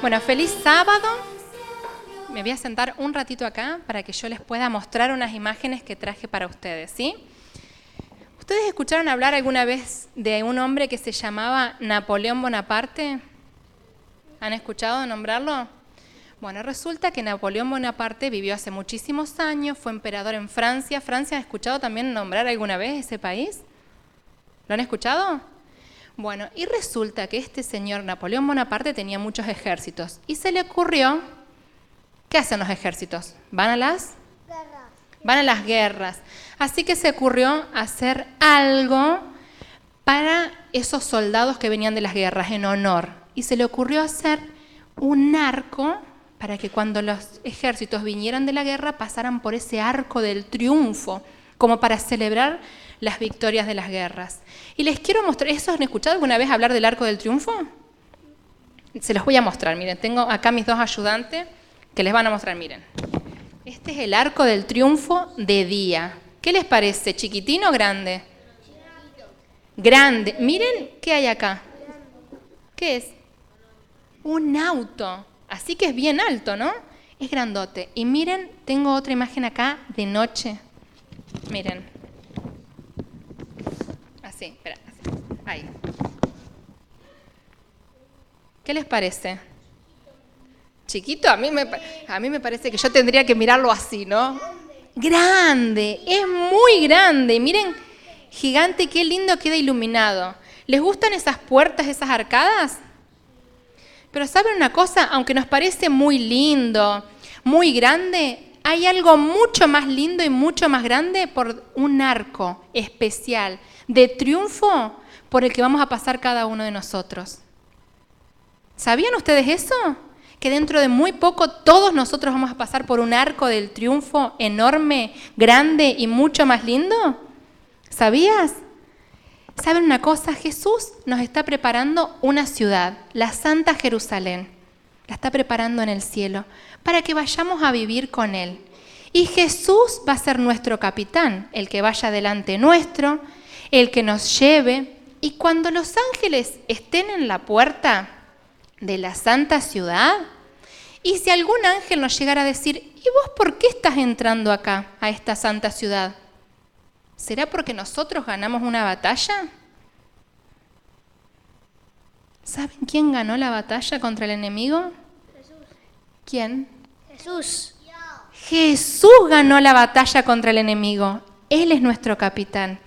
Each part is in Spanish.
Bueno, feliz sábado. Me voy a sentar un ratito acá para que yo les pueda mostrar unas imágenes que traje para ustedes, ¿sí? ¿Ustedes escucharon hablar alguna vez de un hombre que se llamaba Napoleón Bonaparte? ¿Han escuchado nombrarlo? Bueno, resulta que Napoleón Bonaparte vivió hace muchísimos años, fue emperador en Francia. ¿Francia ha escuchado también nombrar alguna vez ese país? ¿Lo han escuchado? Bueno, y resulta que este señor Napoleón Bonaparte tenía muchos ejércitos y se le ocurrió, ¿qué hacen los ejércitos? ¿Van a las guerras? Van a las guerras. Así que se ocurrió hacer algo para esos soldados que venían de las guerras en honor. Y se le ocurrió hacer un arco para que cuando los ejércitos vinieran de la guerra pasaran por ese arco del triunfo, como para celebrar las victorias de las guerras. Y les quiero mostrar, ¿eso han escuchado alguna vez hablar del arco del triunfo? Se los voy a mostrar, miren, tengo acá mis dos ayudantes que les van a mostrar, miren. Este es el arco del triunfo de día. ¿Qué les parece? ¿Chiquitín o grande? Grande. Miren qué hay acá. ¿Qué es? Un auto. Así que es bien alto, ¿no? Es grandote. Y miren, tengo otra imagen acá de noche. Miren. Así, espera. Así. Ahí. ¿Qué les parece? ¿Chiquito? A mí me parece que yo tendría que mirarlo así, ¿no? Grande. Es muy grande. Miren, gigante, qué lindo queda iluminado. ¿Les gustan esas puertas, esas arcadas? Pero ¿saben una cosa? Aunque nos parece muy lindo, muy grande, hay algo mucho más lindo y mucho más grande por un arco especial de triunfo por el que vamos a pasar cada uno de nosotros. ¿Sabían ustedes eso? Que dentro de muy poco todos nosotros vamos a pasar por un arco del triunfo enorme, grande y mucho más lindo. ¿Sabías? ¿Saben una cosa? Jesús nos está preparando una ciudad, la Santa Jerusalén. La está preparando en el cielo para que vayamos a vivir con Él. Y Jesús va a ser nuestro capitán, el que vaya delante nuestro, el que nos lleve. Y cuando los ángeles estén en la puerta de la Santa Ciudad, y si algún ángel nos llegara a decir, ¿y vos por qué estás entrando acá, a esta Santa Ciudad? ¿Será porque nosotros ganamos una batalla? ¿Saben quién ganó la batalla contra el enemigo? Jesús. ¿Quién? Jesús. Jesús ganó la batalla contra el enemigo. Él es nuestro capitán.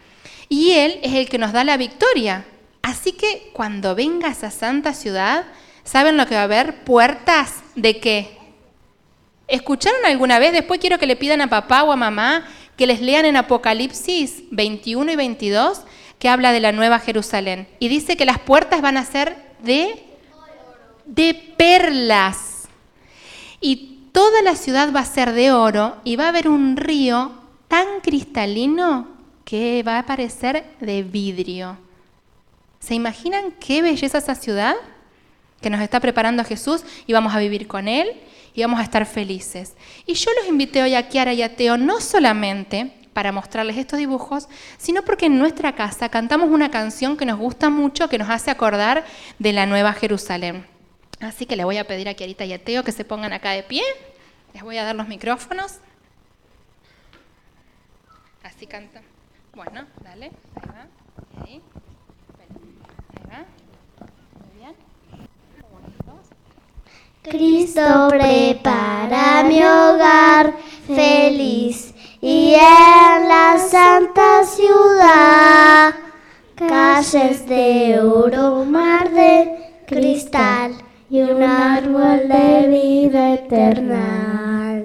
Y Él es el que nos da la victoria. Así que cuando venga a esa santa ciudad, ¿saben lo que va a haber? ¿Puertas de qué? ¿Escucharon alguna vez? Después quiero que le pidan a papá o a mamá que les lean en Apocalipsis 21 y 22, que habla de la Nueva Jerusalén. Y dice que las puertas van a ser de perlas. Y toda la ciudad va a ser de oro y va a haber un río tan cristalino que va a parecer de vidrio. ¿Se imaginan qué belleza esa ciudad que nos está preparando a Jesús y vamos a vivir con Él? Y vamos a estar felices. Y yo los invité hoy a Kiara y a Teo no solamente para mostrarles estos dibujos, sino porque en nuestra casa cantamos una canción que nos gusta mucho, que nos hace acordar de la Nueva Jerusalén. Así que le voy a pedir a Kiarita y a Teo que se pongan acá de pie. Les voy a dar los micrófonos. Así cantan. Bueno, dale. Ahí va. Ahí. Ahí va. Muy bien. Cristo prepara mi hogar feliz y en la santa ciudad calles de oro, mar de cristal y un árbol de vida eterna.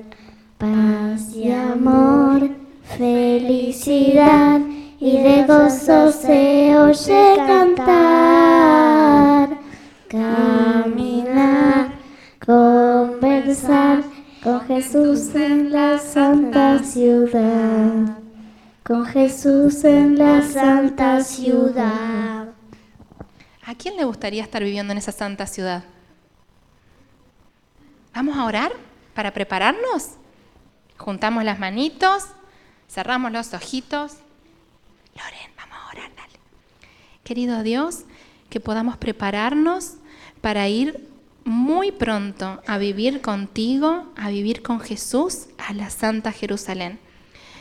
Paz y amor, felicidad y de gozo se oye cantar. Caminar, conversar con Jesús en la santa ciudad, con Jesús en la santa ciudad. ¿A quién le gustaría estar viviendo en esa santa ciudad? ¿Vamos a orar para prepararnos? Juntamos las manitos, cerramos los ojitos. Loren, vamos a orar, dale. Querido Dios, que podamos prepararnos para ir muy pronto a vivir contigo, a vivir con Jesús, a la Santa Jerusalén.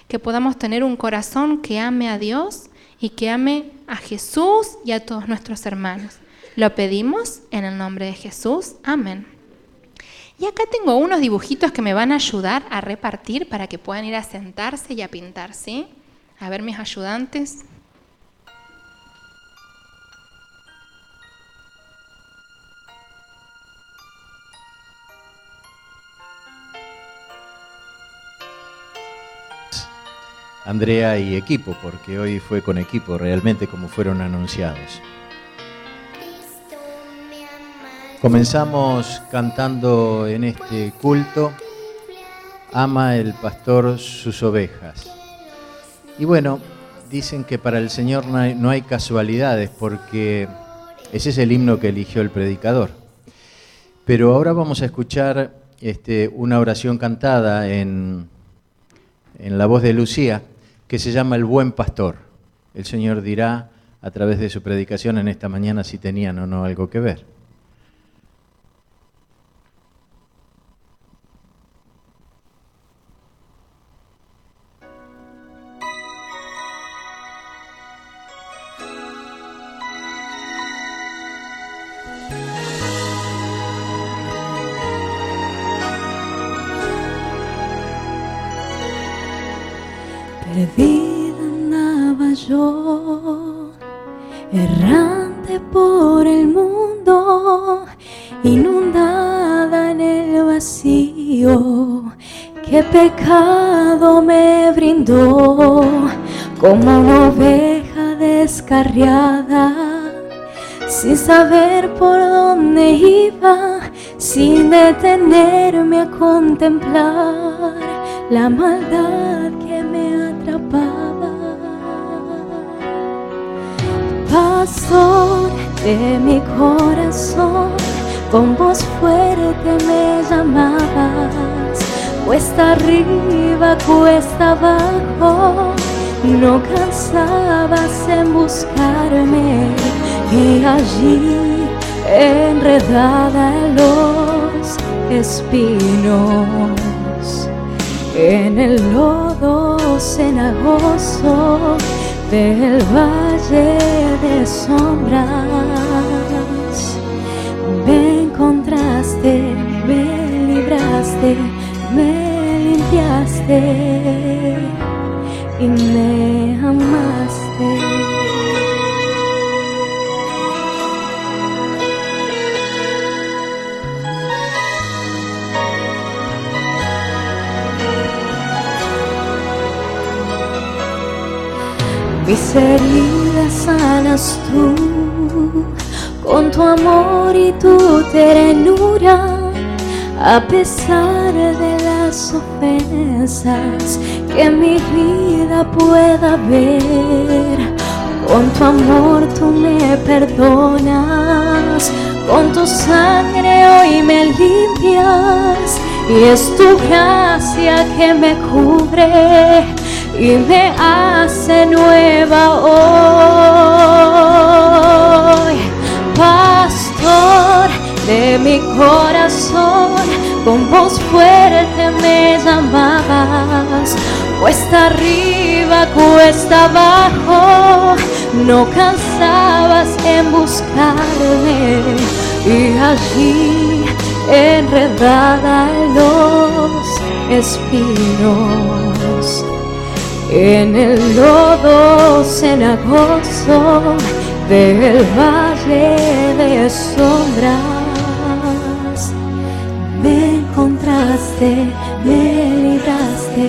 Que podamos tener un corazón que ame a Dios y que ame a Jesús y a todos nuestros hermanos. Lo pedimos en el nombre de Jesús. Amén. Y acá tengo unos dibujitos que me van a ayudar a repartir para que puedan ir a sentarse y a pintar, ¿sí? A ver mis ayudantes. Andrea y equipo, porque hoy fue con equipo realmente como fueron anunciados. Comenzamos cantando en este culto, ama el pastor sus ovejas. Y bueno, dicen que para el Señor no hay casualidades, porque ese es el himno que eligió el predicador. Pero ahora vamos a escuchar una oración cantada en la voz de Lucía, que se llama El Buen Pastor. El Señor dirá a través de su predicación en esta mañana si tenían o no algo que ver. Perdida andaba yo, errante por el mundo, inundada en el vacío, que pecado me brindó, como una oveja descarriada, sin saber por dónde iba, sin detenerme a contemplar la maldad que me atrapaba. Pastor de mi corazón, con voz fuerte me llamabas, cuesta arriba, cuesta abajo, no cansabas en buscarme, y allí enredada en los espinos, en el lodo cenagoso del valle de sombras, me encontraste, me libraste, me limpiaste y me amaste. Mis heridas sanas tú, con tu amor y tu ternura, a pesar de las ofensas que mi vida pueda ver. Con tu amor tú me perdonas, con tu sangre hoy me limpias, y es tu gracia que me cubre y me hace nueva hoy. Pastor de mi corazón, con voz fuerte me llamabas, cuesta arriba, cuesta abajo, no cansabas en buscarme, y allí enredada en los espinos, en el lodo cenagoso del valle de sombras, me encontraste, me libraste,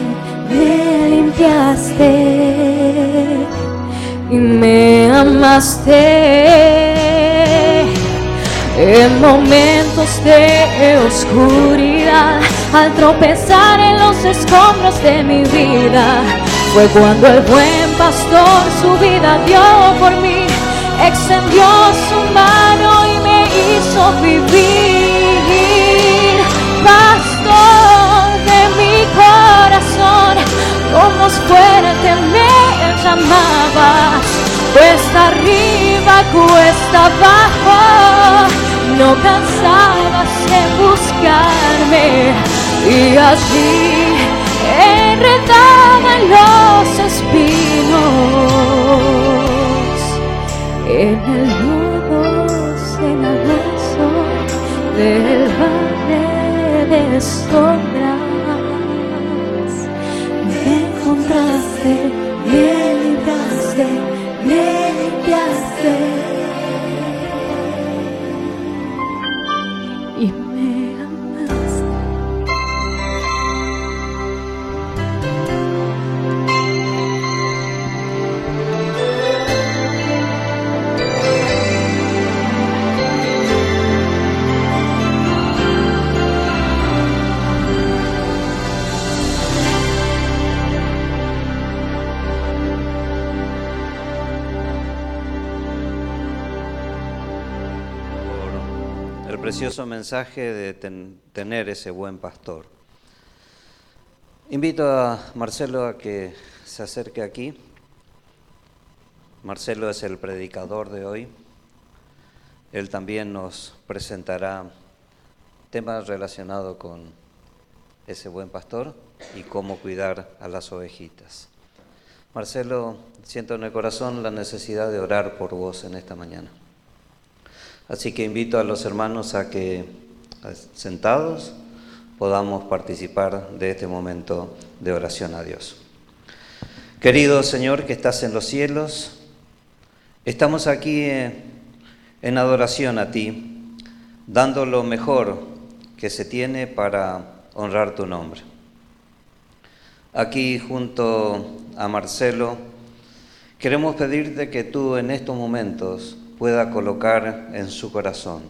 me limpiaste y me amaste. En momentos de oscuridad, al tropezar en los escombros de mi vida, fue cuando el buen pastor su vida dio por mí, extendió su mano y me hizo vivir. Pastor de mi corazón, con voz fuerte me llamabas, cuesta arriba, cuesta abajo, no cansabas en buscarme, y allí enredada en los espinos, en el lodo cenagoso del valle de sombras, me encontraste, me limpiaste, me limpiaste y me amaste. El precioso mensaje de tener ese buen pastor. Invito a Marcelo a que se acerque aquí. Marcelo es el predicador de hoy. Él también nos presentará temas relacionados con ese buen pastor y cómo cuidar a las ovejitas. Marcelo, siento en el corazón la necesidad de orar por vos en esta mañana. Así que invito a los hermanos a que, sentados, podamos participar de este momento de oración a Dios. Querido Señor que estás en los cielos, estamos aquí en adoración a ti, dando lo mejor que se tiene para honrar tu nombre. Aquí junto a Marcelo, queremos pedirte que tú en estos momentos pueda colocar en su corazón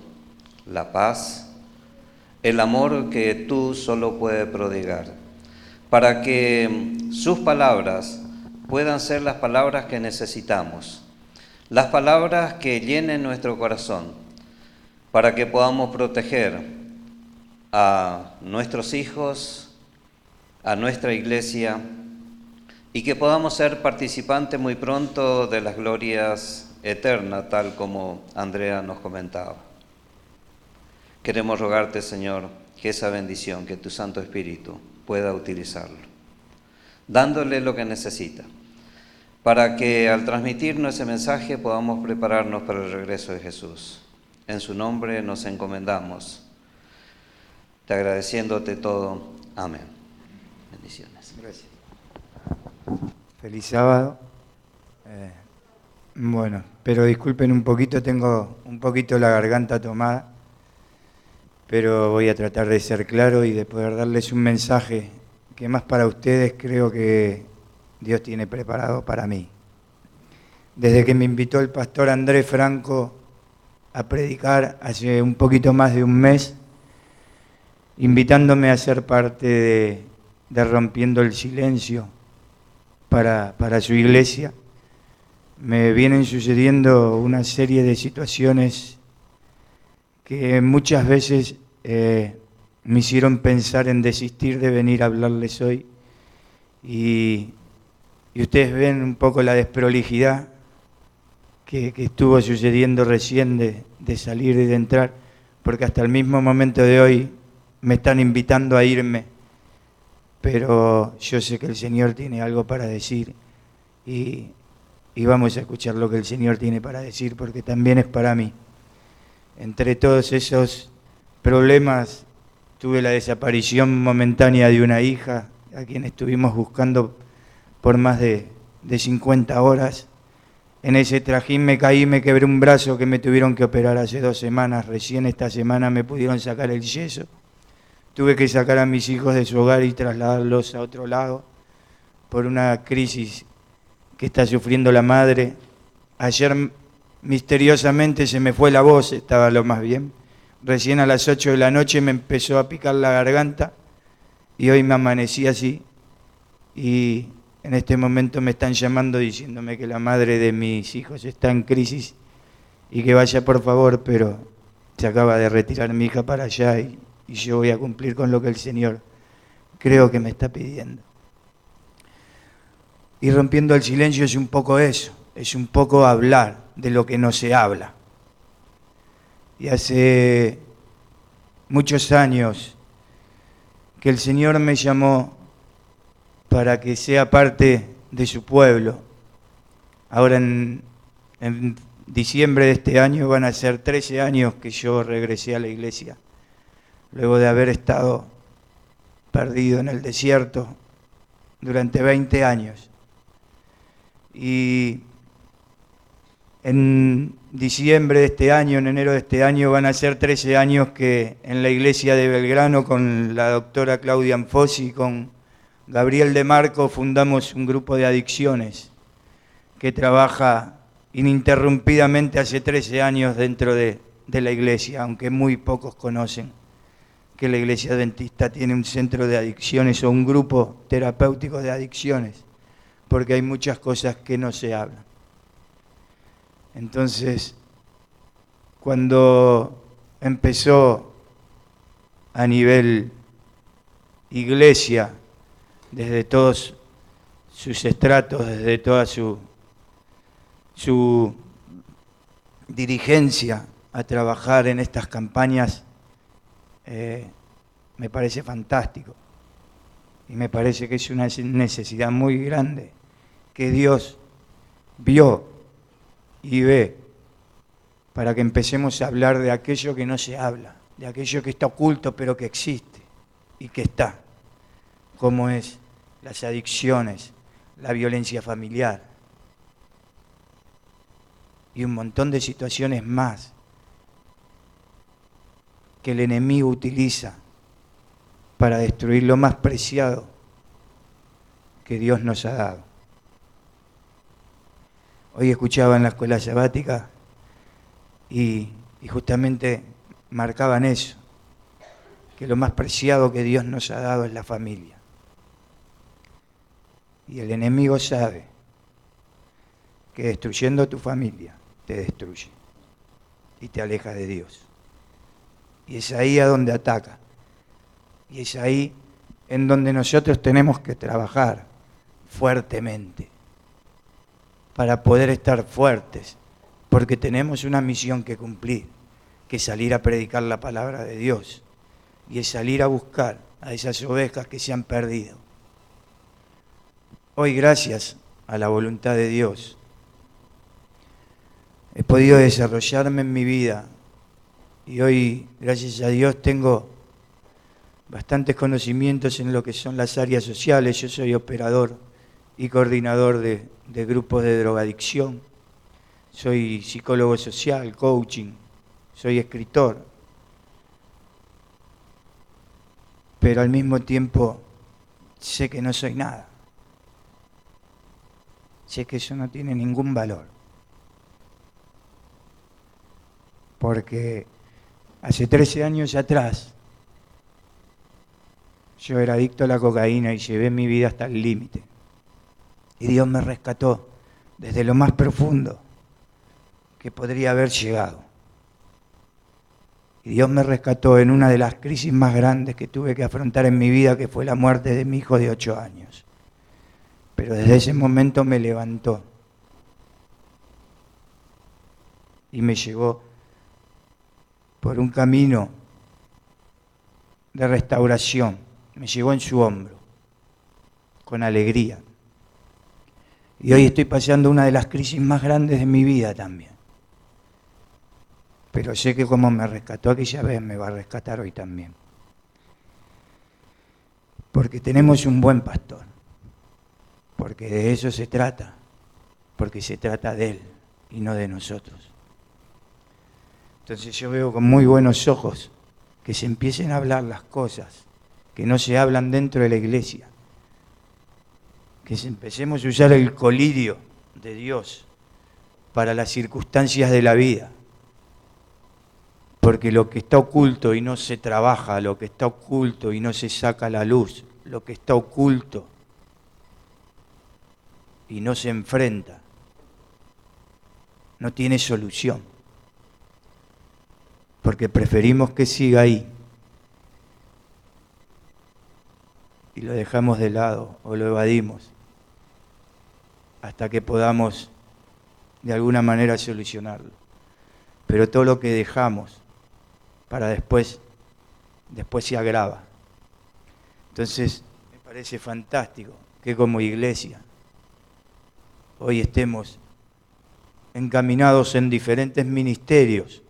la paz, el amor que tú solo puedes prodigar, para que sus palabras puedan ser las palabras que necesitamos, las palabras que llenen nuestro corazón, para que podamos proteger a nuestros hijos, a nuestra iglesia, y que podamos ser participantes muy pronto de las glorias eterna, tal como Andrea nos comentaba. Queremos rogarte, Señor, que esa bendición, que tu Santo Espíritu pueda utilizarlo, dándole lo que necesita, para que al transmitirnos ese mensaje podamos prepararnos para el regreso de Jesús. En su nombre nos encomendamos, te agradeciéndote todo. Amén. Bendiciones. Gracias. Feliz sábado. Bueno, pero disculpen un poquito, tengo un poquito la garganta tomada, pero voy a tratar de ser claro y de poder darles un mensaje que más para ustedes creo que Dios tiene preparado para mí. Desde que me invitó el pastor Andrés Franco a predicar hace un poquito más de un mes, invitándome a ser parte de Rompiendo el Silencio para su iglesia, me vienen sucediendo una serie de situaciones que muchas veces me hicieron pensar en desistir de venir a hablarles hoy. Y ustedes ven un poco la desprolijidad que estuvo sucediendo recién de salir y de entrar, porque hasta el mismo momento de hoy me están invitando a irme, pero yo sé que el Señor tiene algo para decir y vamos a escuchar lo que el Señor tiene para decir, porque también es para mí. Entre todos esos problemas, tuve la desaparición momentánea de una hija, a quien estuvimos buscando por más de 50 horas. En ese trajín me caí, me quebré un brazo que me tuvieron que operar hace 2 semanas. Recién esta semana me pudieron sacar el yeso. Tuve que sacar a mis hijos de su hogar y trasladarlos a otro lado por una crisis que está sufriendo la madre. Ayer misteriosamente se me fue la voz, estaba lo más bien. Recién a las 8 de la noche me empezó a picar la garganta y hoy me amanecí así. Y en este momento me están llamando diciéndome que la madre de mis hijos está en crisis y que vaya por favor, pero se acaba de retirar mi hija para allá y yo voy a cumplir con lo que el Señor creo que me está pidiendo. Y rompiendo el silencio es un poco eso, es un poco hablar de lo que no se habla. Y hace muchos años que el Señor me llamó para que sea parte de su pueblo. Ahora en diciembre de este año van a ser 13 años que yo regresé a la iglesia, luego de haber estado perdido en el desierto durante 20 años. Y en diciembre de este año, en enero de este año, van a ser 13 años que en la iglesia de Belgrano, con la doctora Claudia Anfosi y con Gabriel de Marco, fundamos un grupo de adicciones que trabaja ininterrumpidamente hace 13 años dentro de la iglesia, aunque muy pocos conocen que la iglesia adventista tiene un centro de adicciones o un grupo terapéutico de adicciones, porque hay muchas cosas que no se hablan. Entonces, cuando empezó a nivel iglesia, desde todos sus estratos, desde toda su dirigencia a trabajar en estas campañas, me parece fantástico. Y me parece que es una necesidad muy grande que Dios vio y ve para que empecemos a hablar de aquello que no se habla, de aquello que está oculto pero que existe y que está, como es las adicciones, la violencia familiar y un montón de situaciones más que el enemigo utiliza para destruir lo más preciado que Dios nos ha dado. Hoy escuchaba en la escuela sabática y justamente marcaban eso, que lo más preciado que Dios nos ha dado es la familia. Y el enemigo sabe que destruyendo tu familia te destruye y te aleja de Dios. Y es ahí a donde ataca. Y es ahí en donde nosotros tenemos que trabajar fuertemente para poder estar fuertes, porque tenemos una misión que cumplir, que es salir a predicar la palabra de Dios y es salir a buscar a esas ovejas que se han perdido. Hoy, gracias a la voluntad de Dios, he podido desarrollarme en mi vida y hoy, gracias a Dios, tengo bastantes conocimientos en lo que son las áreas sociales. Yo soy operador y coordinador de grupos de drogadicción. Soy psicólogo social, coaching, soy escritor. Pero al mismo tiempo sé que no soy nada. Sé que eso no tiene ningún valor. Porque hace 13 años atrás yo era adicto a la cocaína y llevé mi vida hasta el límite. Y Dios me rescató desde lo más profundo que podría haber llegado. Y Dios me rescató en una de las crisis más grandes que tuve que afrontar en mi vida, que fue la muerte de mi hijo de 8 años. Pero desde ese momento me levantó y me llevó por un camino de restauración. Me llevó en su hombro, con alegría. Y hoy estoy pasando una de las crisis más grandes de mi vida también. Pero sé que como me rescató aquella vez, me va a rescatar hoy también. Porque tenemos un buen pastor. Porque de eso se trata. Porque se trata de Él y no de nosotros. Entonces yo veo con muy buenos ojos que se empiecen a hablar las cosas que no se hablan dentro de la iglesia. Que empecemos a usar el colirio de Dios para las circunstancias de la vida. Porque lo que está oculto y no se trabaja, lo que está oculto y no se saca a la luz, lo que está oculto y no se enfrenta, no tiene solución. Porque preferimos que siga ahí y lo dejamos de lado o lo evadimos hasta que podamos de alguna manera solucionarlo. Pero todo lo que dejamos para después se agrava. Entonces, me parece fantástico que como iglesia hoy estemos encaminados en diferentes ministerios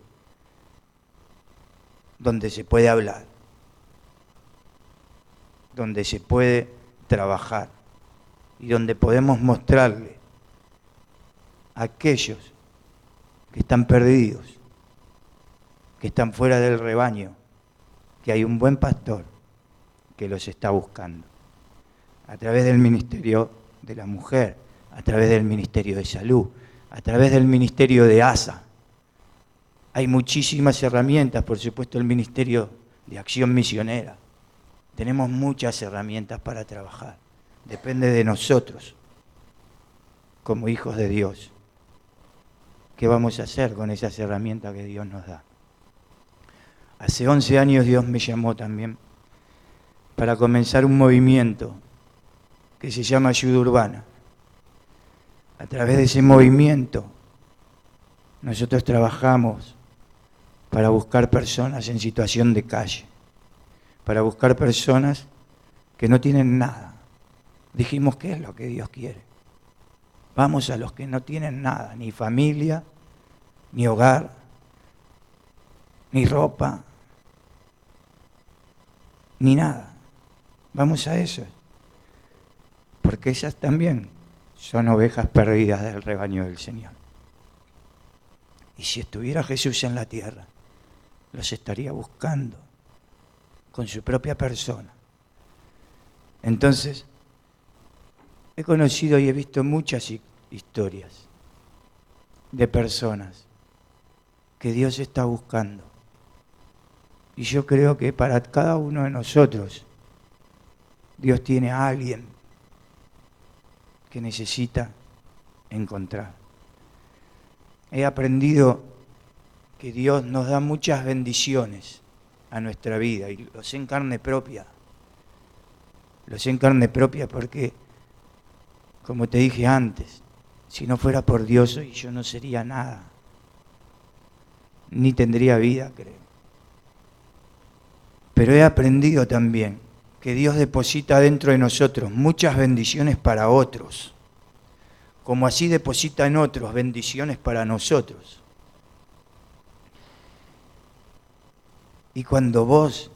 donde se puede hablar, donde se puede trabajar y donde podemos mostrarle a aquellos que están perdidos, que están fuera del rebaño, que hay un buen pastor que los está buscando. A través del ministerio de la mujer, a través del ministerio de salud, a través del ministerio de ASA. Hay muchísimas herramientas, por supuesto el ministerio de acción misionera. Tenemos muchas herramientas para trabajar. Depende de nosotros, como hijos de Dios. ¿Qué vamos a hacer con esas herramientas que Dios nos da? Hace 11 años Dios me llamó también para comenzar un movimiento que se llama Ayuda Urbana. A través de ese movimiento nosotros trabajamos para buscar personas en situación de calle, para buscar personas que no tienen nada. Dijimos, ¿qué es lo que Dios quiere? Vamos a los que no tienen nada, ni familia, ni hogar, ni ropa, ni nada. Vamos a eso, porque ellas también son ovejas perdidas del rebaño del Señor. Y si estuviera Jesús en la tierra, los estaría buscando con su propia persona. Entonces, he conocido y he visto muchas historias de personas que Dios está buscando. Y yo creo que para cada uno de nosotros, Dios tiene a alguien que necesita encontrar. He aprendido que Dios nos da muchas bendiciones a nuestra vida y lo sé en carne propia. Lo sé en carne propia porque, como te dije antes, si no fuera por Dios hoy yo no sería nada, ni tendría vida, creo. Pero he aprendido también que Dios deposita dentro de nosotros muchas bendiciones para otros, como así deposita en otros bendiciones para nosotros. Y cuando vos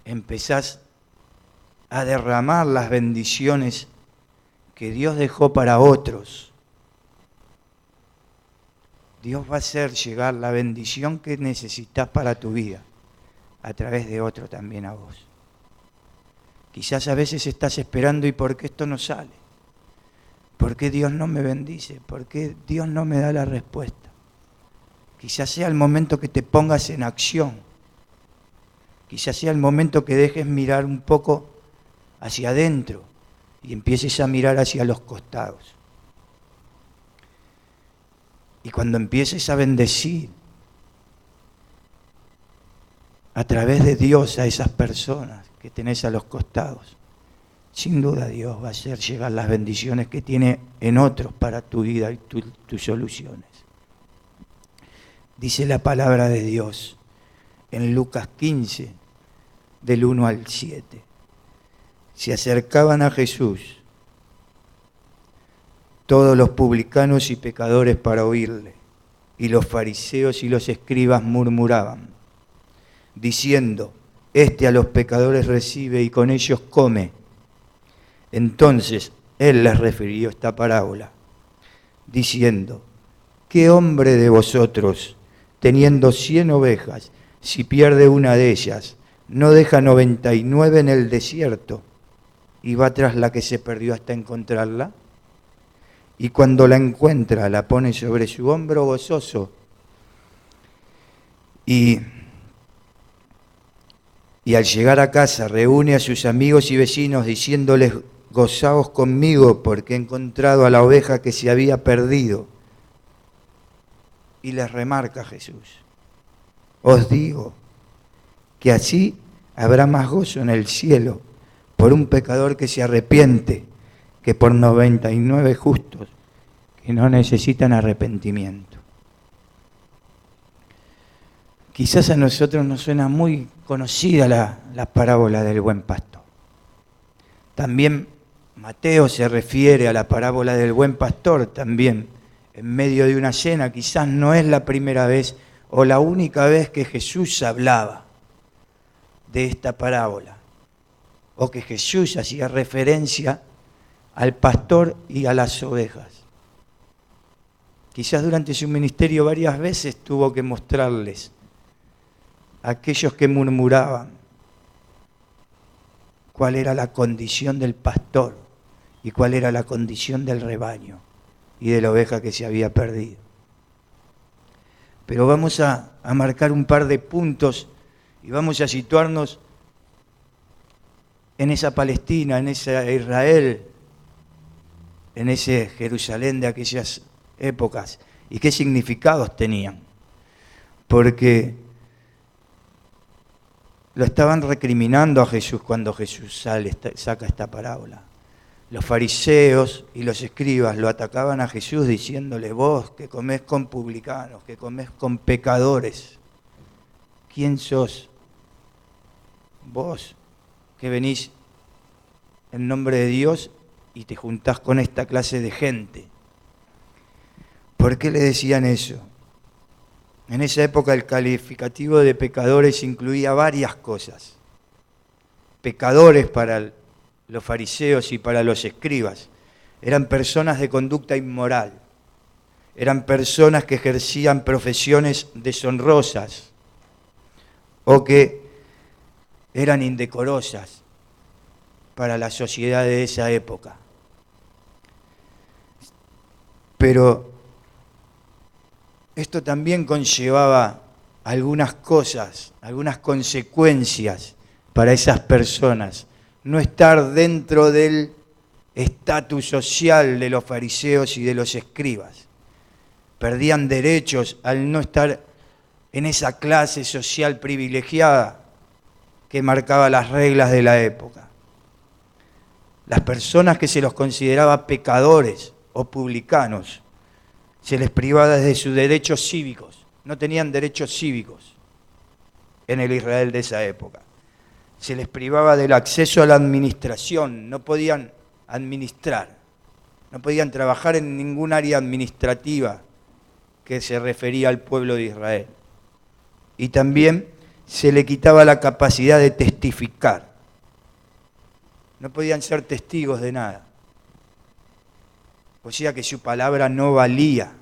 empezás a derramar las bendiciones que Dios dejó para otros, Dios va a hacer llegar la bendición que necesitas para tu vida a través de otro también a vos. Quizás a veces estás esperando, ¿y por qué esto no sale? ¿Por qué Dios no me bendice? ¿Por qué Dios no me da la respuesta? Quizás sea el momento que te pongas en acción. Quizás sea el momento que dejes mirar un poco hacia adentro y empieces a mirar hacia los costados. Y cuando empieces a bendecir a través de Dios a esas personas que tenés a los costados, sin duda Dios va a hacer llegar las bendiciones que tiene en otros para tu vida y tus soluciones. Dice la palabra de Dios en Lucas 15, del 1 al 7. Se acercaban a Jesús todos los publicanos y pecadores para oírle, y los fariseos y los escribas murmuraban, diciendo, este a los pecadores recibe y con ellos come. Entonces él les refirió esta parábola, diciendo, ¿qué hombre de vosotros, teniendo 100 ovejas, si pierde una de ellas, no deja 99 en el desierto y va tras la que se perdió hasta encontrarla? Y cuando la encuentra, la pone sobre su hombro gozoso y al llegar a casa reúne a sus amigos y vecinos diciéndoles, gozaos conmigo porque he encontrado a la oveja que se había perdido. Y les remarca Jesús, os digo que así habrá más gozo en el cielo por un pecador que se arrepiente que por 99 justos que no necesitan arrepentimiento. Quizás a nosotros nos suena muy conocida la parábola del buen pastor. También Mateo se refiere a la parábola del buen pastor también en medio de una cena. Quizás no es la primera vez o la única vez que Jesús hablaba de esta parábola, o que Jesús hacía referencia al pastor y a las ovejas. Quizás durante su ministerio varias veces tuvo que mostrarles a aquellos que murmuraban cuál era la condición del pastor y cuál era la condición del rebaño y de la oveja que se había perdido. Pero vamos a marcar un par de puntos y vamos a situarnos en esa Palestina, en ese Israel, en ese Jerusalén de aquellas épocas, y qué significados tenían. Porque lo estaban recriminando a Jesús cuando Jesús saca esta parábola. Los fariseos y los escribas lo atacaban a Jesús diciéndole: vos que comés con publicanos, que comés con pecadores, ¿quién sos? Vos que venís en nombre de Dios y te juntás con esta clase de gente. ¿Por qué le decían eso? En esa época el calificativo de pecadores incluía varias cosas. Pecadores para los fariseos y para los escribas eran personas de conducta inmoral, eran personas que ejercían profesiones deshonrosas o que eran indecorosas para la sociedad de esa época. Pero esto también conllevaba algunas cosas, algunas consecuencias para esas personas. No estar dentro del estatus social de los fariseos y de los escribas. Perdían derechos al no estar en esa clase social privilegiada que marcaba las reglas de la época. Las personas que se los consideraba pecadores o publicanos, se les privaba de sus derechos cívicos. No tenían derechos cívicos en el Israel de esa época. Se les privaba del acceso a la administración, no podían administrar, no podían trabajar en ningún área administrativa que se refería al pueblo de Israel. Y también se le quitaba la capacidad de testificar. No podían ser testigos de nada. O sea que su palabra no valía,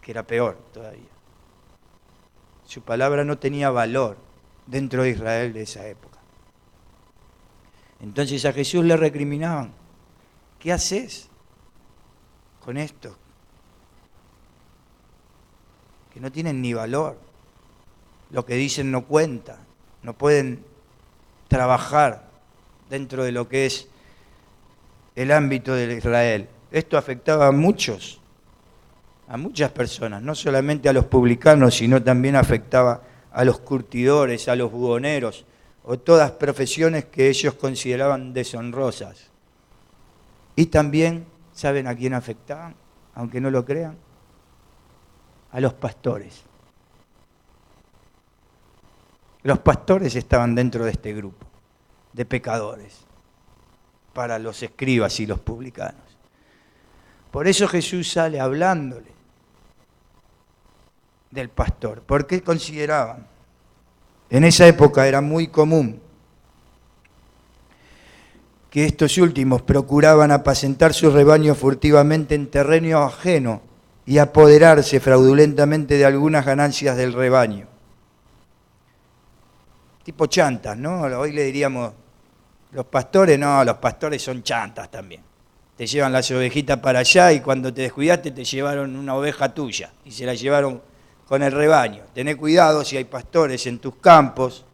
que era peor todavía. Su palabra no tenía valor dentro de Israel de esa época. Entonces a Jesús le recriminaban: ¿qué haces con esto? Que no tienen ni valor. Lo que dicen no cuenta. No pueden trabajar dentro de lo que es el ámbito de Israel. Esto afectaba a muchas personas, no solamente a los publicanos, sino también afectaba a los curtidores, a los buhoneros, o todas profesiones que ellos consideraban deshonrosas. Y también, ¿saben a quién afectaban? Aunque no lo crean, a los pastores. Los pastores estaban dentro de este grupo de pecadores para los escribas y los publicanos. Por eso Jesús sale hablándole del pastor. ¿Por qué consideraban? En esa época era muy común que estos últimos procuraban apacentar sus rebaños furtivamente en terreno ajeno y apoderarse fraudulentamente de algunas ganancias del rebaño. Tipo chantas, ¿no? Hoy le diríamos, los pastores, no, los pastores son chantas también. Te llevan las ovejitas para allá y cuando te descuidaste te llevaron una oveja tuya y se la llevaron con el rebaño. Tené cuidado si hay pastores en tus campos,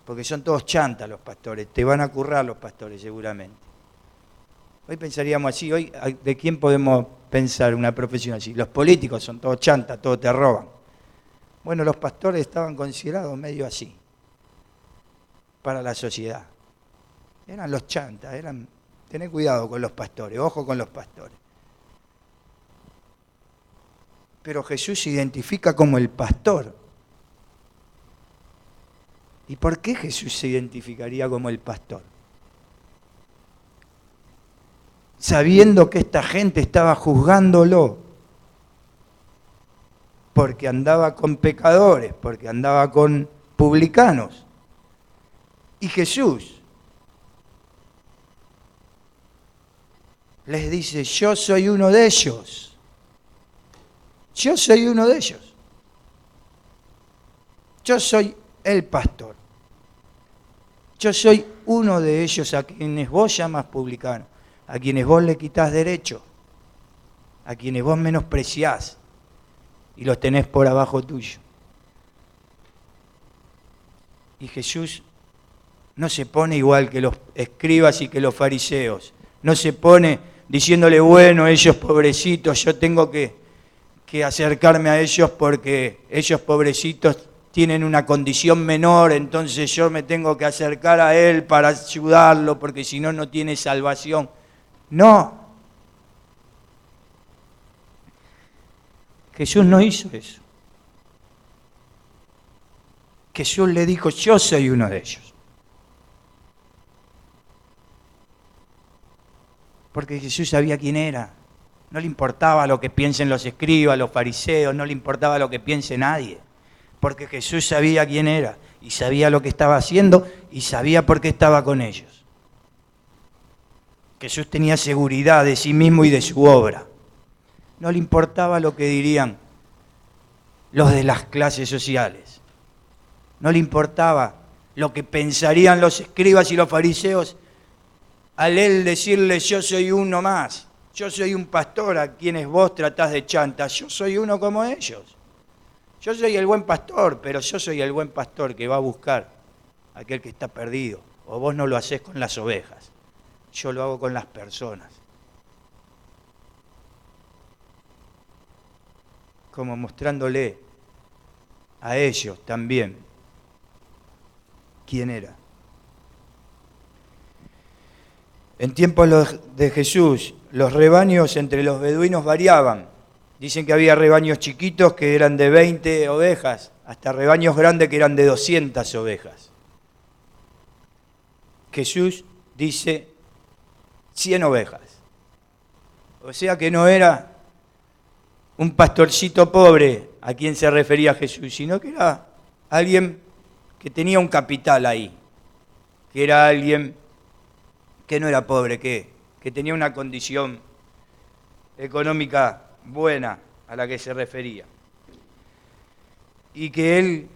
porque son todos chantas los pastores, te van a currar los pastores seguramente. Hoy pensaríamos así, hoy ¿de quién podemos pensar una profesión así? Los políticos son todos chantas, todos te roban. Bueno, los pastores estaban considerados medio así para la sociedad. Eran los chantas, tené cuidado con los pastores, ojo con los pastores. Pero Jesús se identifica como el pastor ¿Y por qué Jesús se identificaría como el pastor? Sabiendo que esta gente estaba juzgándolo porque andaba con pecadores, porque andaba con publicanos. Y Jesús les dice, yo soy uno de ellos. Yo soy uno de ellos. Yo soy el pastor. Yo soy uno de ellos a quienes vos llamas publicanos, a quienes vos le quitas derecho, a quienes vos menospreciás y los tenés por abajo tuyo. Y Jesús no se pone igual que los escribas y que los fariseos. No se pone diciéndole, bueno, ellos pobrecitos, yo tengo que acercarme a ellos porque ellos pobrecitos tienen una condición menor, entonces yo me tengo que acercar a él para ayudarlo porque si no, no tiene salvación. No. Jesús no hizo eso. Jesús le dijo, yo soy uno de ellos. Porque Jesús sabía quién era. No le importaba lo que piensen los escribas, los fariseos, no le importaba lo que piense nadie. Porque Jesús sabía quién era y sabía lo que estaba haciendo y sabía por qué estaba con ellos. Jesús tenía seguridad de sí mismo y de su obra. No le importaba lo que dirían los de las clases sociales. No le importaba lo que pensarían los escribas y los fariseos al él decirles, yo soy uno más. Yo soy un pastor a quienes vos tratás de chantas. Yo soy uno como ellos. Yo soy el buen pastor, pero yo soy el buen pastor que va a buscar a aquel que está perdido. O vos no lo hacés con las ovejas. Yo lo hago con las personas. Como mostrándole a ellos también quién era. En tiempos de Jesús, los rebaños entre los beduinos variaban. Dicen que había rebaños chiquitos que eran de 20 ovejas, hasta rebaños grandes que eran de 200 ovejas. Jesús dice 100 ovejas. O sea que no era un pastorcito pobre a quien se refería Jesús, sino que era alguien que tenía un capital ahí, que era alguien que no era pobre, que tenía una condición económica buena a la que se refería. Y que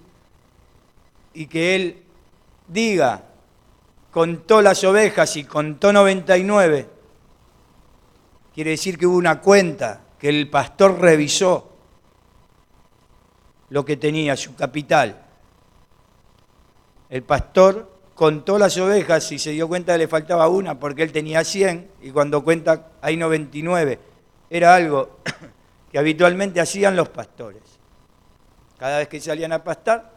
él diga, contó las ovejas y contó 99, quiere decir que hubo una cuenta, que el pastor revisó lo que tenía, su capital. El pastor contó las ovejas y se dio cuenta que le faltaba una porque él tenía 100 y cuando cuenta hay 99. Era algo que habitualmente hacían los pastores. Cada vez que salían a pastar,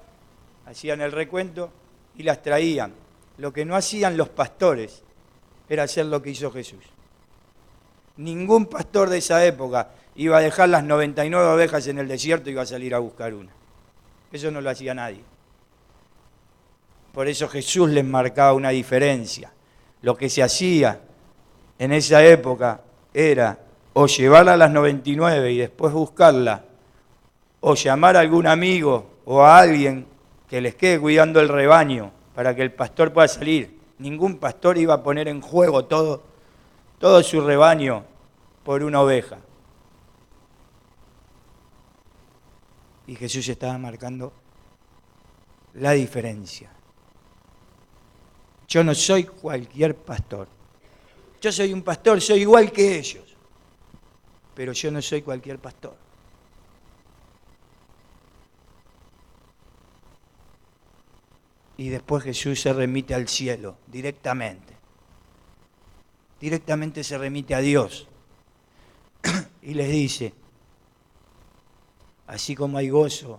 hacían el recuento y las traían. Lo que no hacían los pastores era hacer lo que hizo Jesús. Ningún pastor de esa época iba a dejar las 99 ovejas en el desierto y iba a salir a buscar una. Eso no lo hacía nadie. Por eso Jesús les marcaba una diferencia. Lo que se hacía en esa época era o llevarla a las 99 y después buscarla, o llamar a algún amigo o a alguien que les quede cuidando el rebaño para que el pastor pueda salir. Ningún pastor iba a poner en juego todo su rebaño por una oveja. Y Jesús estaba marcando la diferencia. Yo no soy cualquier pastor. Yo soy un pastor, soy igual que ellos. Pero yo no soy cualquier pastor. Y después Jesús se remite al cielo directamente. Directamente se remite a Dios. Y les dice, así como hay gozo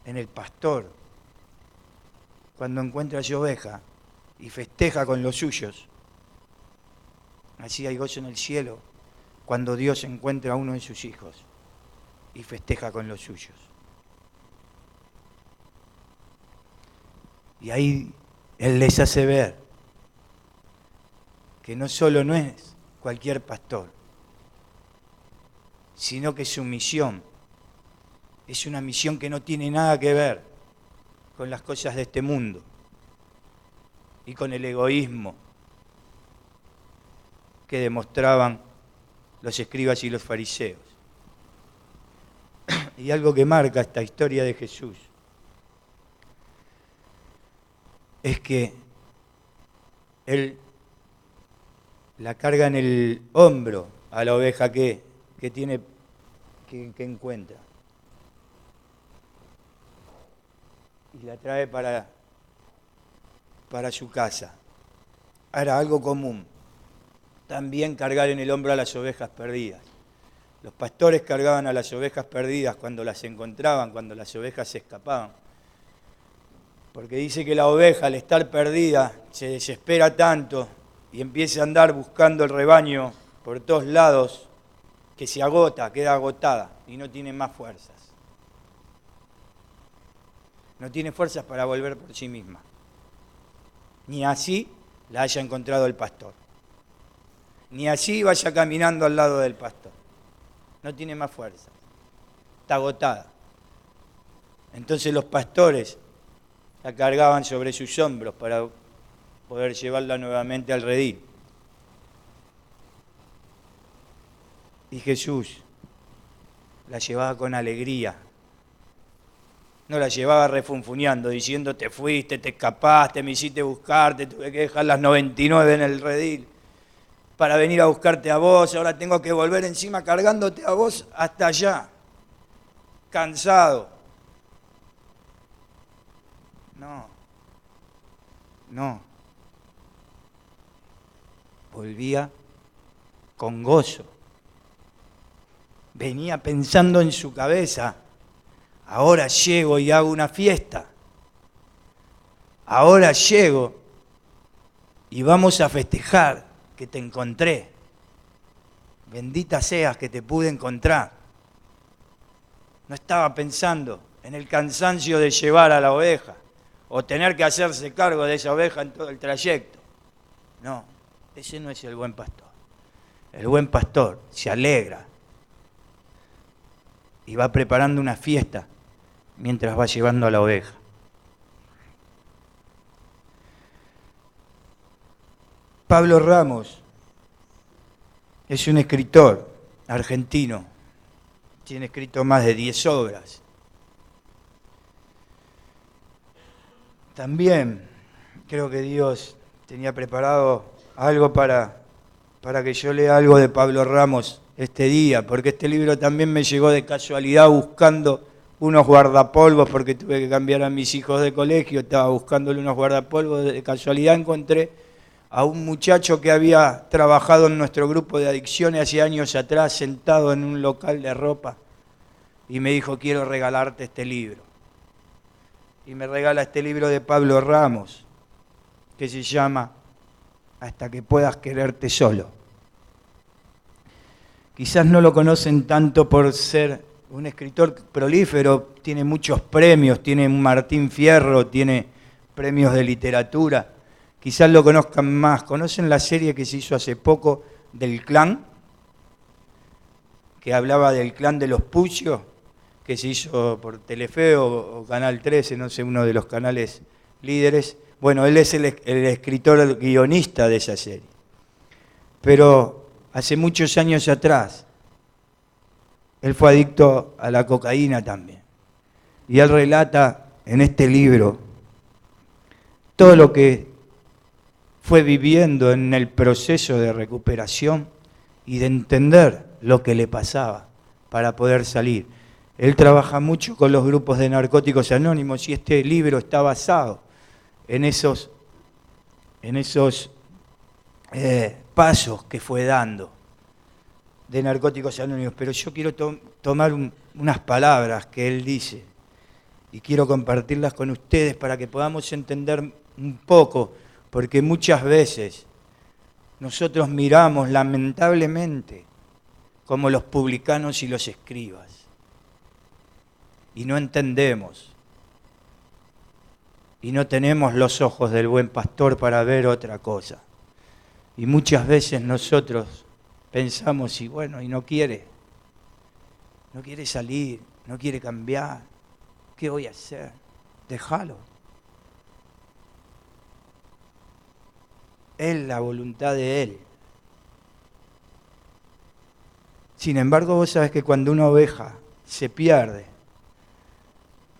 en el pastor cuando encuentra su oveja y festeja con los suyos, así hay gozo en el cielo cuando Dios encuentra a uno de sus hijos y festeja con los suyos. Y ahí Él les hace ver que no solo no es cualquier pastor, sino que su misión es una misión que no tiene nada que ver con las cosas de este mundo y con el egoísmo que demostraban los escribas y los fariseos. Y algo que marca esta historia de Jesús es que Él la carga en el hombro a la oveja que encuentra. Y la trae para su casa. Era algo común. También cargar en el hombro a las ovejas perdidas. Los pastores cargaban a las ovejas perdidas cuando las encontraban, cuando las ovejas se escapaban. Porque dice que la oveja, al estar perdida, se desespera tanto y empieza a andar buscando el rebaño por todos lados, que se agota, queda agotada y no tiene más fuerzas. No tiene fuerzas para volver por sí misma. Ni así la haya encontrado el pastor. Ni así vaya caminando al lado del pastor. No tiene más fuerzas. Está agotada. Entonces los pastores la cargaban sobre sus hombros para poder llevarla nuevamente al redil. Y Jesús la llevaba con alegría. No la llevaba refunfuñando, diciendo te fuiste, te escapaste, me hiciste buscarte, tuve que dejar las 99 en el redil para venir a buscarte a vos, ahora tengo que volver encima cargándote a vos hasta allá, cansado. No. Volvía con gozo. Venía pensando en su cabeza, ahora llego y hago una fiesta. Ahora llego y vamos a festejar que te encontré. Bendita seas que te pude encontrar. No estaba pensando en el cansancio de llevar a la oveja o tener que hacerse cargo de esa oveja en todo el trayecto. No, ese no es el buen pastor. El buen pastor se alegra y va preparando una fiesta mientras va llevando a la oveja. Pablo Ramos es un escritor argentino, tiene escrito más de 10 obras. También creo que Dios tenía preparado algo para que yo lea algo de Pablo Ramos este día, porque este libro también me llegó de casualidad buscando unos guardapolvos, porque tuve que cambiar a mis hijos de colegio, estaba buscándole unos guardapolvos, de casualidad encontré a un muchacho que había trabajado en nuestro grupo de adicciones hace años atrás, sentado en un local de ropa, y me dijo, quiero regalarte este libro. Y me regala este libro de Pablo Ramos, que se llama Hasta que puedas quererte solo. Quizás no lo conocen tanto por ser un escritor prolífero, tiene muchos premios, tiene un Martín Fierro, tiene premios de literatura. Quizás lo conozcan más. ¿Conocen la serie que se hizo hace poco del Clan? Que hablaba del clan de los Puccio, que se hizo por Telefe o Canal 13, no sé, uno de los canales líderes. Bueno, él es el escritor, el guionista de esa serie. Pero hace muchos años atrás, él fue adicto a la cocaína también. Y él relata en este libro todo lo que fue viviendo en el proceso de recuperación y de entender lo que le pasaba para poder salir. Él trabaja mucho con los grupos de narcóticos anónimos y este libro está basado en esos pasos que fue dando de narcóticos anónimos. Pero yo quiero tomar unas palabras que él dice y quiero compartirlas con ustedes para que podamos entender un poco, porque muchas veces nosotros miramos lamentablemente como los publicanos y los escribas y no entendemos y no tenemos los ojos del buen pastor para ver otra cosa. Y muchas veces nosotros pensamos, y bueno, y no quiere salir, no quiere cambiar, ¿qué voy a hacer? Déjalo. Es la voluntad de Él. Sin embargo, vos sabés que cuando una oveja se pierde,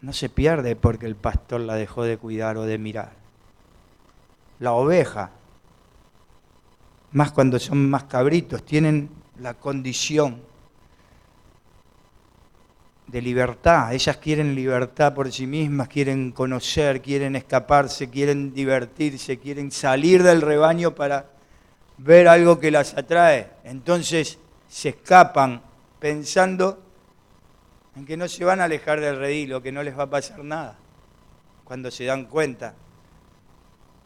no se pierde porque el pastor la dejó de cuidar o de mirar. La oveja, más cuando son más cabritos, tienen la condición de libertad. Ellas quieren libertad por sí mismas, quieren conocer, quieren escaparse, quieren divertirse, quieren salir del rebaño para ver algo que las atrae. Entonces se escapan pensando en que no se van a alejar del redil o que no les va a pasar nada. Cuando se dan cuenta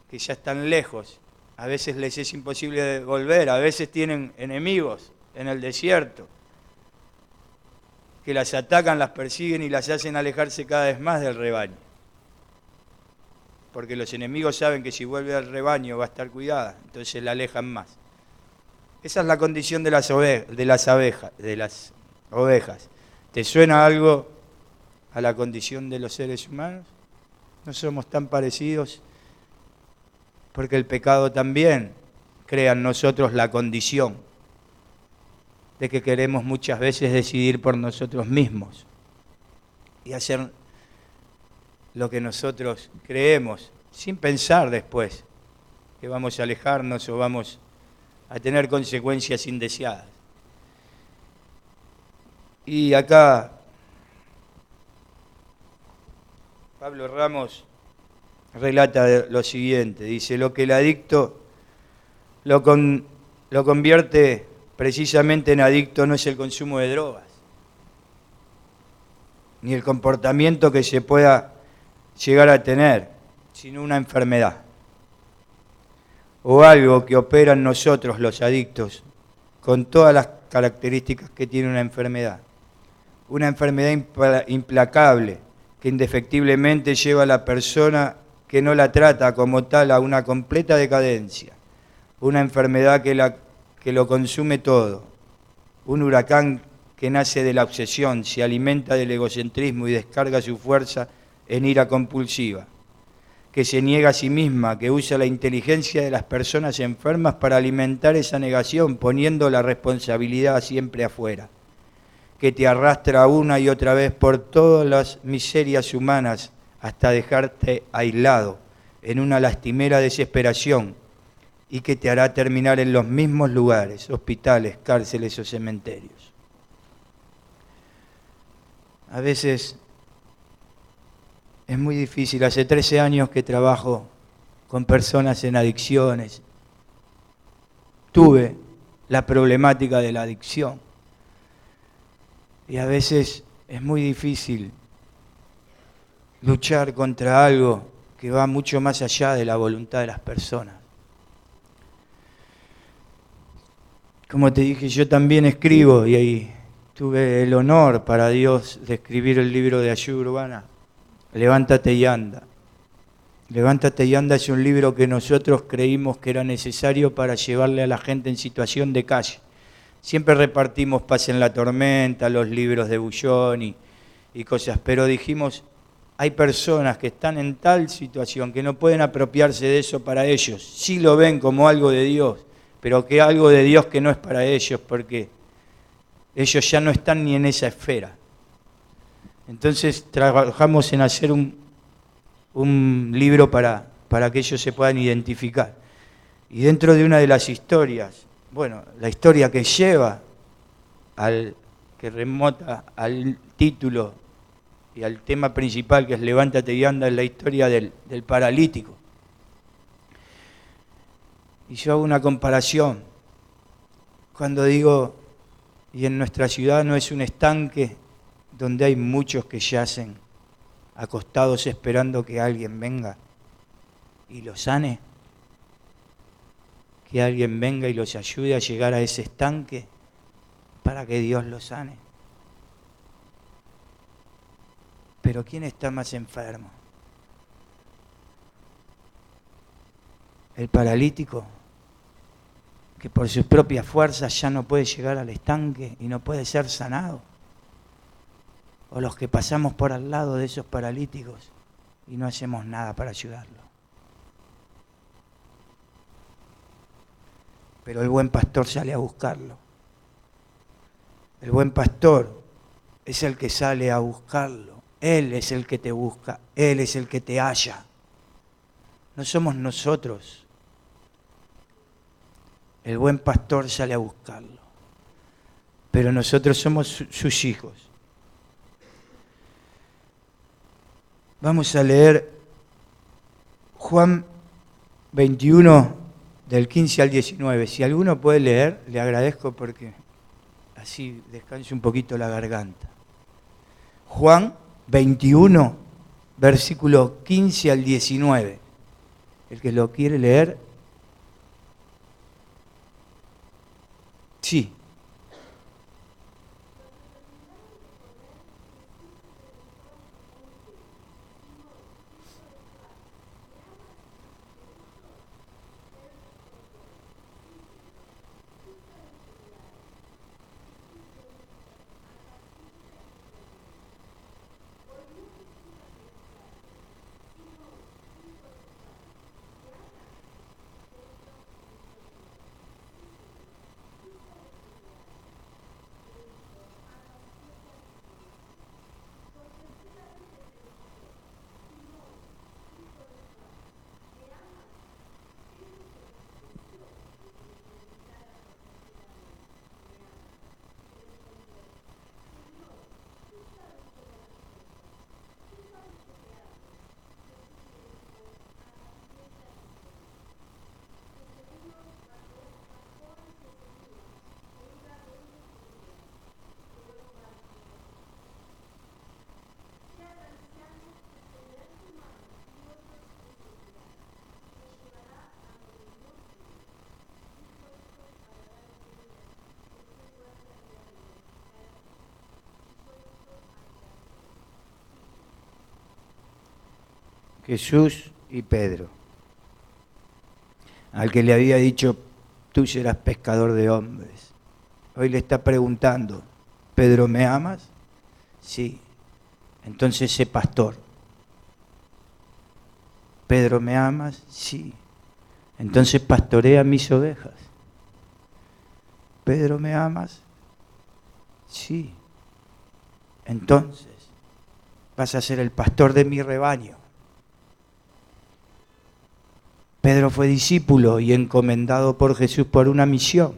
que ya están lejos, a veces les es imposible volver, a veces tienen enemigos en el desierto que las atacan, las persiguen y las hacen alejarse cada vez más del rebaño. Porque los enemigos saben que si vuelve al rebaño va a estar cuidada, entonces la alejan más. Esa es la condición de las ovejas. ¿Te suena algo a la condición de los seres humanos? No somos tan parecidos porque el pecado también crea en nosotros la condición de que queremos muchas veces decidir por nosotros mismos y hacer lo que nosotros creemos sin pensar después que vamos a alejarnos o vamos a tener consecuencias indeseadas. Y acá Pablo Ramos relata lo siguiente, dice: lo que el adicto lo convierte precisamente en adicto no es el consumo de drogas, ni el comportamiento que se pueda llegar a tener, sino una enfermedad o algo que opera en nosotros los adictos con todas las características que tiene una enfermedad implacable que indefectiblemente lleva a la persona que no la trata como tal a una completa decadencia, una enfermedad que lo consume todo, un huracán que nace de la obsesión, se alimenta del egocentrismo y descarga su fuerza en ira compulsiva, que se niega a sí misma, que usa la inteligencia de las personas enfermas para alimentar esa negación, poniendo la responsabilidad siempre afuera, que te arrastra una y otra vez por todas las miserias humanas hasta dejarte aislado en una lastimera desesperación y que te hará terminar en los mismos lugares, hospitales, cárceles o cementerios. A veces es muy difícil. Hace 13 años que trabajo con personas en adicciones. Tuve la problemática de la adicción. Y a veces es muy difícil luchar contra algo que va mucho más allá de la voluntad de las personas. Como te dije, yo también escribo y ahí tuve el honor para Dios de escribir el libro de ayuda urbana, Levántate y anda. Levántate y anda es un libro que nosotros creímos que era necesario para llevarle a la gente en situación de calle. Siempre repartimos Paz en la Tormenta, los libros de Bullón y cosas, pero dijimos, hay personas que están en tal situación que no pueden apropiarse de eso para ellos. Sí lo ven como algo de Dios, pero que algo de Dios que no es para ellos, porque ellos ya no están ni en esa esfera. Entonces trabajamos en hacer un libro para que ellos se puedan identificar. Y dentro de una de las historias, bueno, la historia que lleva que remota al título y al tema principal, que es Levántate y anda, es la historia del paralítico. Y yo hago una comparación cuando digo, y en nuestra ciudad no es un estanque donde hay muchos que yacen acostados esperando que alguien venga y los sane, que alguien venga y los ayude a llegar a ese estanque para que Dios los sane. Pero ¿quién está más enfermo? el paralítico que por sus propias fuerzas ya no puede llegar al estanque y no puede ser sanado, o los que pasamos por al lado de esos paralíticos y no hacemos nada para ayudarlos. Pero el buen pastor sale a buscarlo. El buen pastor es el que sale a buscarlo. Él es el que te busca, Él es el que te halla. No somos nosotros. El buen pastor sale a buscarlo. Pero nosotros somos sus hijos. Vamos a leer Juan 21, del 15 al 19. Si alguno puede leer, le agradezco porque así descanse un poquito la garganta. Juan 21, versículo 15 al 19. El que lo quiere leer. Sí. Jesús y Pedro, al que le había dicho, tú serás pescador de hombres. Hoy le está preguntando, Pedro, ¿me amas? Sí. Entonces sé pastor. Pedro, ¿me amas? Sí. Entonces pastorea mis ovejas. Pedro, ¿me amas? Sí. Entonces vas a ser el pastor de mi rebaño. Pedro fue discípulo y encomendado por Jesús por una misión.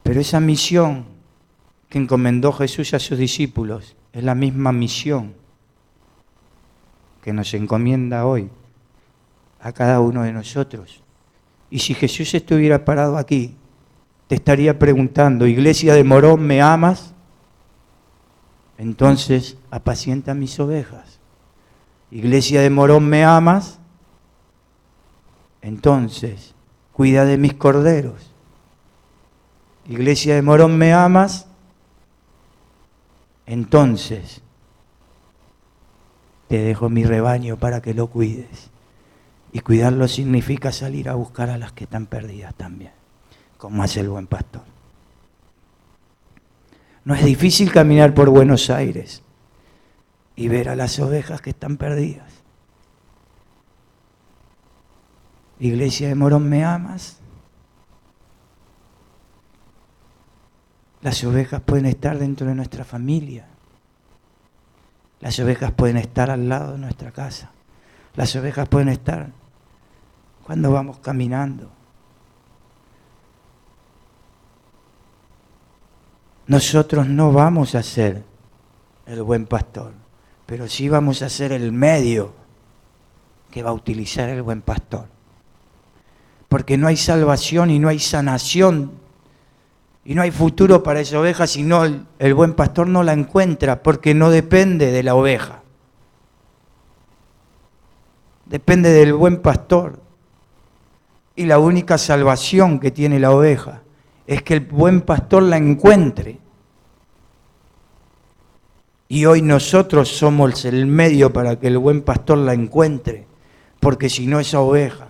Pero esa misión que encomendó Jesús a sus discípulos es la misma misión que nos encomienda hoy a cada uno de nosotros. Y si Jesús estuviera parado aquí, te estaría preguntando, Iglesia de Morón, ¿me amas? Entonces apacienta mis ovejas. Iglesia de Morón, ¿me amas? Entonces, cuida de mis corderos. Iglesia de Morón, ¿me amas? Entonces, te dejo mi rebaño para que lo cuides. Y cuidarlo significa salir a buscar a las que están perdidas también, como hace el buen pastor. No es difícil caminar por Buenos Aires y ver a las ovejas que están perdidas. Iglesia de Morón, ¿me amas? Las ovejas pueden estar dentro de nuestra familia. Las ovejas pueden estar al lado de nuestra casa. Las ovejas pueden estar cuando vamos caminando. Nosotros no vamos a ser el buen pastor, pero sí vamos a ser el medio que va a utilizar el buen pastor. Porque no hay salvación y no hay sanación y no hay futuro para esa oveja si no el buen pastor no la encuentra, porque no depende de la oveja. Depende del buen pastor. Y la única salvación que tiene la oveja es que el buen pastor la encuentre. Y hoy nosotros somos el medio para que el buen pastor la encuentre. porque si no esa oveja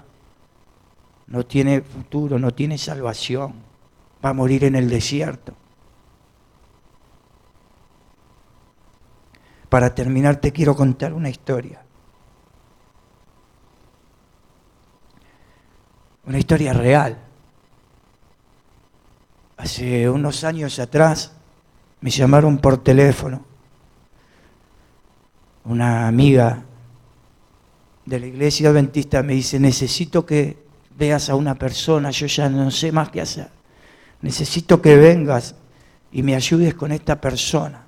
no tiene futuro, no tiene salvación, va a morir en el desierto. Para terminar te quiero contar una historia. Una historia real. Hace unos años atrás me llamaron por teléfono una amiga de la iglesia adventista, me dice, necesito que veas a una persona, yo ya no sé más qué hacer. Necesito que vengas y me ayudes con esta persona,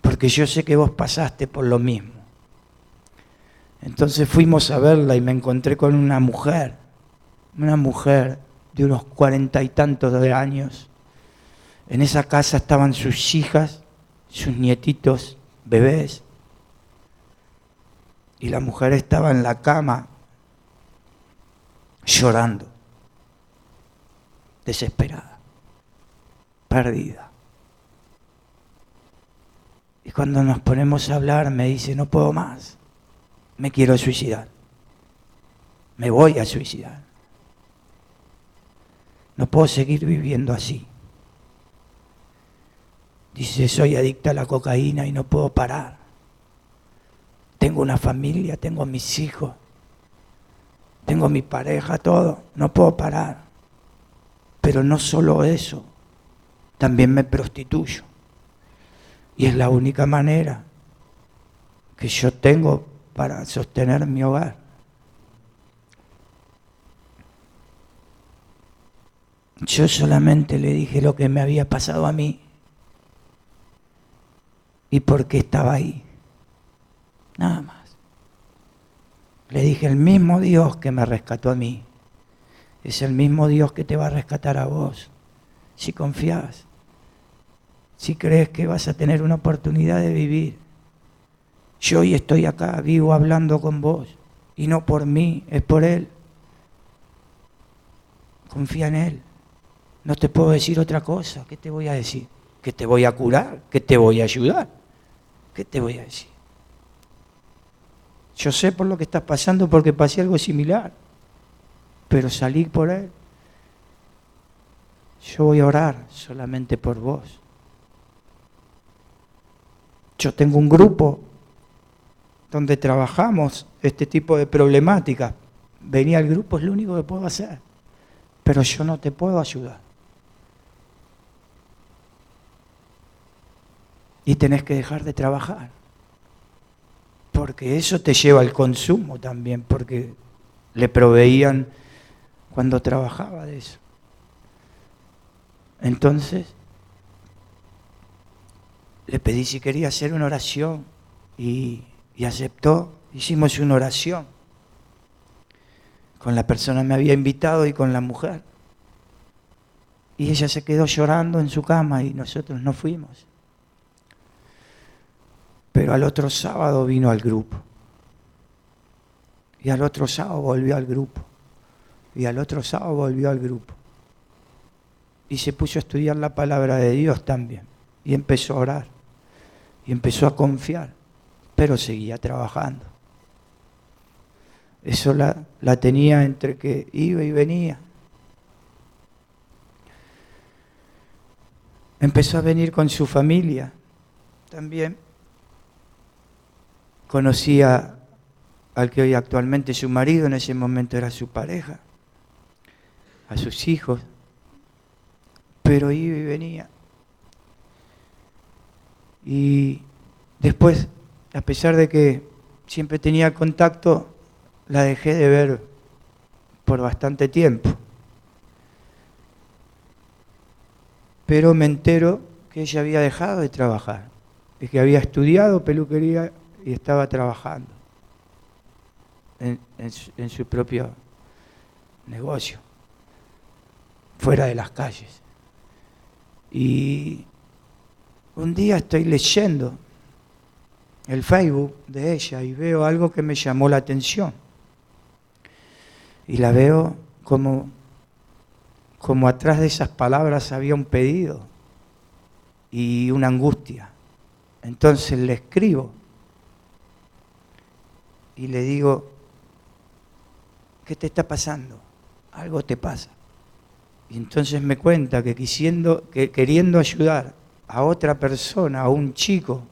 porque yo sé que vos pasaste por lo mismo. Entonces fuimos a verla y me encontré con una mujer de unos 40 y tantos de años. En esa casa estaban sus hijas, sus nietitos, bebés. Y la mujer estaba en la cama llorando, desesperada, perdida. Y cuando nos ponemos a hablar me dice, no puedo más, me quiero suicidar, me voy a suicidar. No puedo seguir viviendo así. Dice, soy adicta a la cocaína y no puedo parar. Tengo una familia, tengo a mis hijos, tengo a mi pareja, todo. No puedo parar. Pero no solo eso, también me prostituyo. Y es la única manera que yo tengo para sostener mi hogar. Yo solamente le dije lo que me había pasado a mí y por qué estaba ahí. Nada más. Le dije, el mismo Dios que me rescató a mí es el mismo Dios que te va a rescatar a vos, si confías, si crees que vas a tener una oportunidad de vivir. Yo hoy estoy acá, vivo hablando con vos, y no por mí, es por Él. Confía en Él. No te puedo decir otra cosa. ¿Qué te voy a decir? ¿Que te voy a curar? ¿Que te voy a ayudar? ¿Qué te voy a decir? Yo sé por lo que estás pasando porque pasé algo similar, pero salí por Él. Yo voy a orar solamente por vos. Yo tengo un grupo donde trabajamos este tipo de problemáticas. Venir al grupo es lo único que puedo hacer, pero yo no te puedo ayudar. Y tenés que dejar de trabajar, porque eso te lleva al consumo también, porque le proveían cuando trabajaba de eso. Entonces, le pedí si quería hacer una oración y aceptó. Hicimos una oración con la persona que me había invitado y con la mujer. Y ella se quedó llorando en su cama y nosotros nos fuimos. Pero al otro sábado vino al grupo. Y al otro sábado volvió al grupo. Y al otro sábado volvió al grupo. Y se puso a estudiar la palabra de Dios también. Y empezó a orar. Y empezó a confiar. Pero seguía trabajando. Eso la tenía entre que iba y venía. Empezó a venir con su familia también. Conocía al que hoy actualmente es su marido, en ese momento era su pareja, a sus hijos, pero iba y venía. Y después, a pesar de que siempre tenía contacto, la dejé de ver por bastante tiempo. Pero me entero que ella había dejado de trabajar, y que había estudiado peluquería y estaba trabajando en su propio negocio, fuera de las calles. Y un día estoy leyendo el Facebook de ella y veo algo que me llamó la atención. Y la veo como atrás de esas palabras había un pedido y una angustia. Entonces le escribo y le digo, ¿qué te está pasando? Algo te pasa. Y entonces me cuenta que queriendo ayudar a otra persona, a un chico,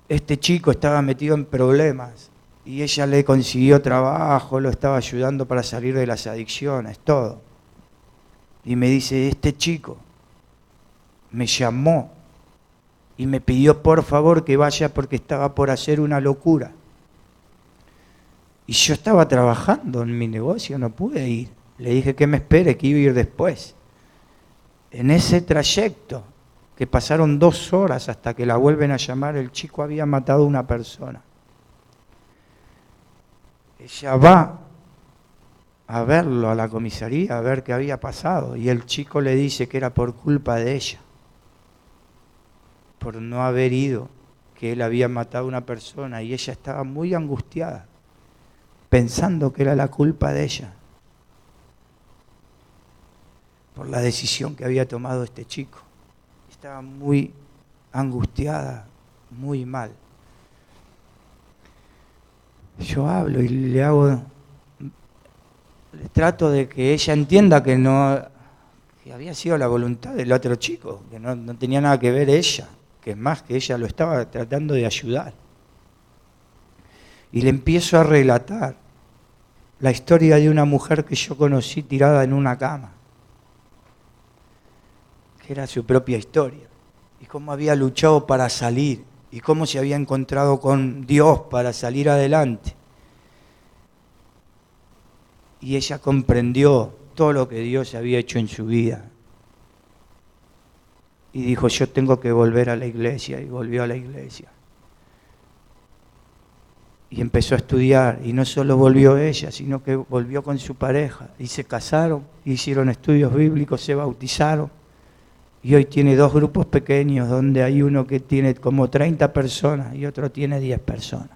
este chico estaba metido en problemas y ella le consiguió trabajo, lo estaba ayudando para salir de las adicciones, todo. Y me dice, este chico me llamó y me pidió por favor que vaya porque estaba por hacer una locura. Y yo estaba trabajando en mi negocio, no pude ir. Le dije que me espere, que iba a ir después. En ese trayecto, que pasaron 2 horas hasta que la vuelven a llamar, el chico había matado a una persona. Ella va a verlo a la comisaría, a ver qué había pasado, y el chico le dice que era por culpa de ella, por no haber ido, que él había matado a una persona, y ella estaba muy angustiada, pensando que era la culpa de ella, por la decisión que había tomado este chico. Estaba muy angustiada, muy mal. Yo hablo y le trato de que ella entienda que había sido la voluntad del otro chico, que no tenía nada que ver ella, que es más, que ella lo estaba tratando de ayudar. Y le empiezo a relatar la historia de una mujer que yo conocí tirada en una cama, que era su propia historia, y cómo había luchado para salir, y cómo se había encontrado con Dios para salir adelante. Y ella comprendió todo lo que Dios había hecho en su vida. Y dijo, yo tengo que volver a la iglesia, y volvió a la iglesia. Y empezó a estudiar, y no solo volvió ella, sino que volvió con su pareja, y se casaron, hicieron estudios bíblicos, se bautizaron. Y hoy tiene 2 grupos pequeños, donde hay uno que tiene como 30 personas y otro tiene 10 personas.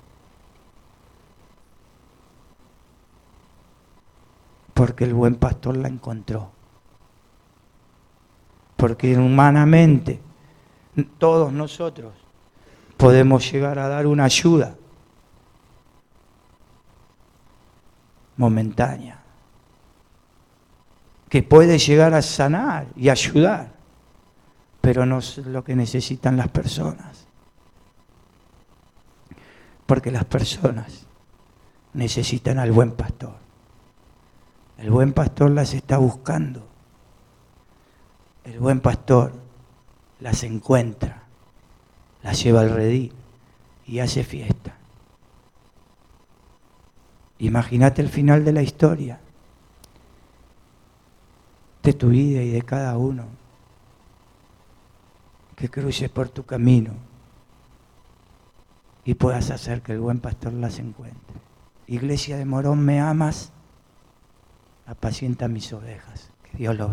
Porque el buen pastor la encontró. Porque humanamente todos nosotros podemos llegar a dar una ayuda momentánea, que puede llegar a sanar y ayudar, pero no es lo que necesitan las personas. Porque las personas necesitan al buen pastor. El buen pastor las está buscando. El buen pastor las encuentra, las lleva al redil y hace fiesta. Imagínate el final de la historia, de tu vida y de cada uno que cruces por tu camino y puedas hacer que el buen pastor las encuentre. Iglesia de Morón, ¿me amas? Apacienta mis ovejas. Que Dios los bendiga.